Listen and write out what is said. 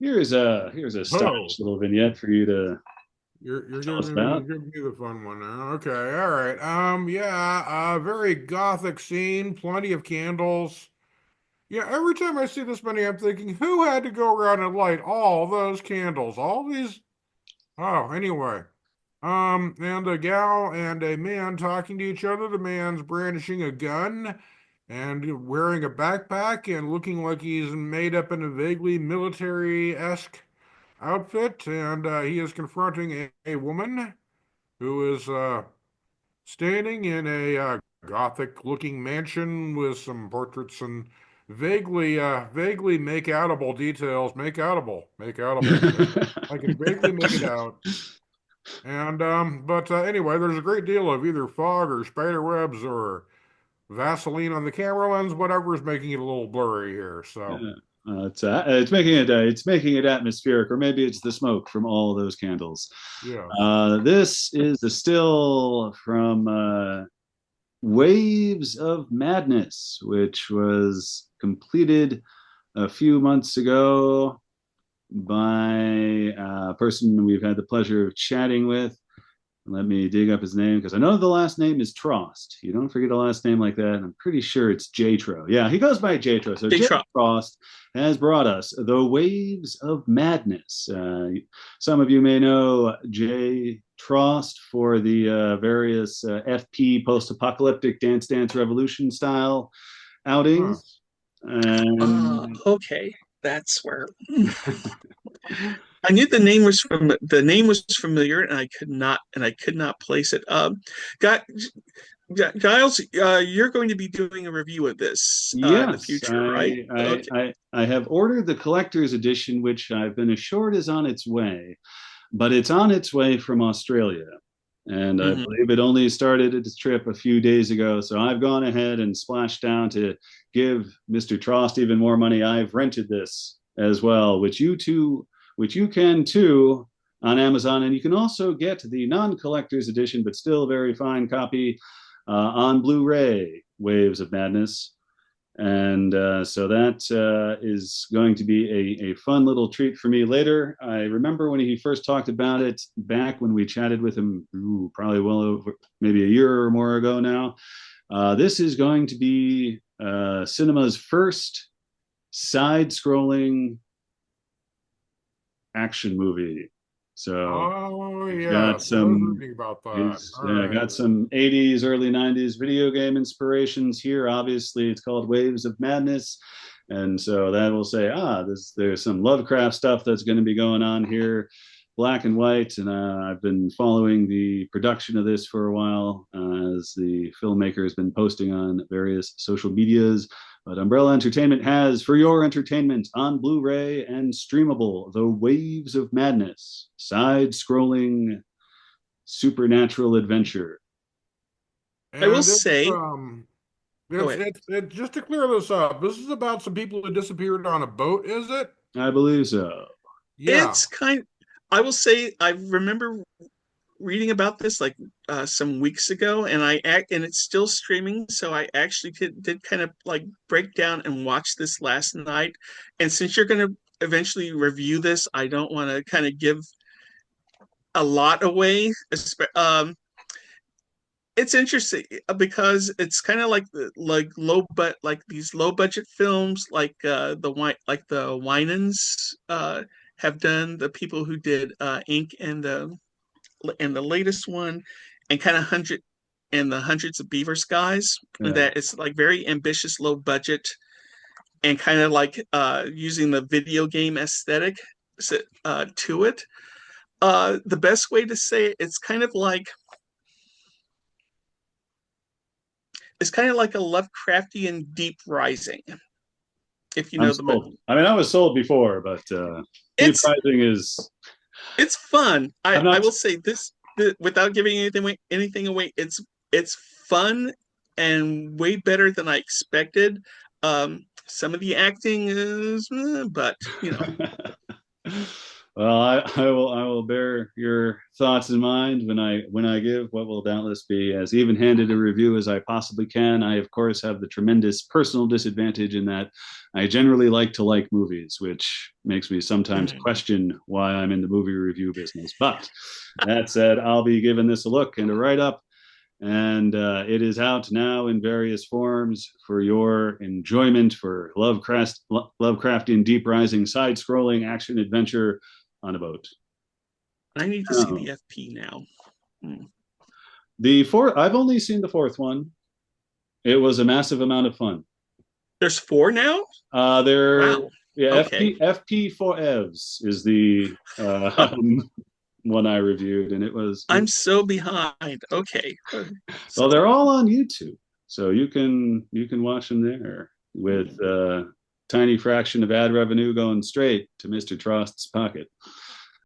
here's a Oh, stylish little vignette for you to you're tell us giving about. me the fun one now. Okay, all right. Yeah, very gothic scene, plenty of candles. Yeah, every time I see this many, I'm thinking, who had to go around and light all those candles? All these. Oh, anyway. And a gal and a man talking to each other. The man's brandishing a gun and wearing a backpack and looking like he's made up in a vaguely military-esque outfit. And he is confronting a woman who is standing in a gothic-looking mansion with some portraits and vaguely make-outable details. Make-outable. I can vaguely make it out. And but anyway, there's a great deal of either fog or spider webs or Vaseline on the camera lens, whatever is making it a little blurry here. So Yeah. It's making it atmospheric, or maybe it's the smoke from all those candles. yes. This is a still from Waves of Madness, which was completed a few months ago by a person we've had the pleasure of chatting with. Let me dig up his name because I know the last name is Trost. You don't forget a last name like that. I'm pretty sure it's Jatro. Yeah, he goes by Jatro. So Big J Trop. Trost has brought us the Waves of Madness. Some of you may know J Trost for the various FP post-apocalyptic Dance Dance Revolution style Huh. outings. And Okay, that's where I knew the name was familiar, and I could not place it. Giles, you're going to be doing a review of this in the yes, future, right? Okay. I have ordered the collector's edition, which I've been assured is on its way, but it's on its way from Australia. And I Hmm. believe it only started its trip a few days ago. So I've gone ahead and splashed down to give Mr. Trost even more money. I've rented this as well, which you can too on Amazon. And you can also get the non-collector's edition, but still very fine copy on Blu-ray, Waves of Madness. And so that is going to be a fun little treat for me later. I remember when he first talked about it back when we chatted with him, probably well over maybe a year or more ago now. This is going to be cinema's first side-scrolling action movie. So Oh it's got yes, I was some reading about that. it's All yeah, right. got some 80s, early 90s video game inspirations here. Obviously, it's called Waves of Madness. And so that will say, there's some Lovecraft stuff that's going to be going on here, black and white. And I've been following the production of this for a while as the filmmaker has been posting on various social medias. But Umbrella Entertainment has, for your entertainment, on Blu-ray and streamable, The Waves of Madness, side-scrolling supernatural adventure. I will And say, go ahead. just to clear this up, this is about some people who disappeared on a boat, is it? I believe so. Yeah. It's kind. I will say I remember reading about this like some weeks ago, and and it's still streaming. So I actually did kind of like break down and watch this last night. And since you're going to eventually review this, I don't want to kind of give a lot away. It's interesting because it's kind of like like these low budget films like the Winans have done, the people who did Ink and the latest one, and kind of hundreds of beaver skies, and Yeah. that it's like very ambitious low budget and kind of like using the video game aesthetic to it. The best way to say it, it's kind of like a Lovecraftian Deep Rising, if you I'm know the sold. I mean, I was sold before, but Deep it's Rising is. it's fun. I'm I not. will say without giving anything away. It's fun and way better than I expected. Some of the acting is, but you know, Well, I will bear your thoughts in mind when I give what will doubtless be as even-handed a review as I possibly can. I of course have the tremendous personal disadvantage in that I generally like movies, which makes me sometimes Mm. question why I'm in the movie review business. But that said, I'll be giving this a look and a write-up, and it is out now in various forms for your enjoyment for Lovecraftian deep rising side-scrolling action adventure on a boat. I need to see Oh. the FP now. Mm. The fourth, I've only seen the fourth one. It was a massive amount of fun. There's four now? There, Wow. yeah, Okay. FP for Evs is the one I reviewed, and I'm so behind. Okay. well, So, they're all on YouTube, so you can watch them there with mm. tiny fraction of ad revenue going straight to Mr. Trost's pocket.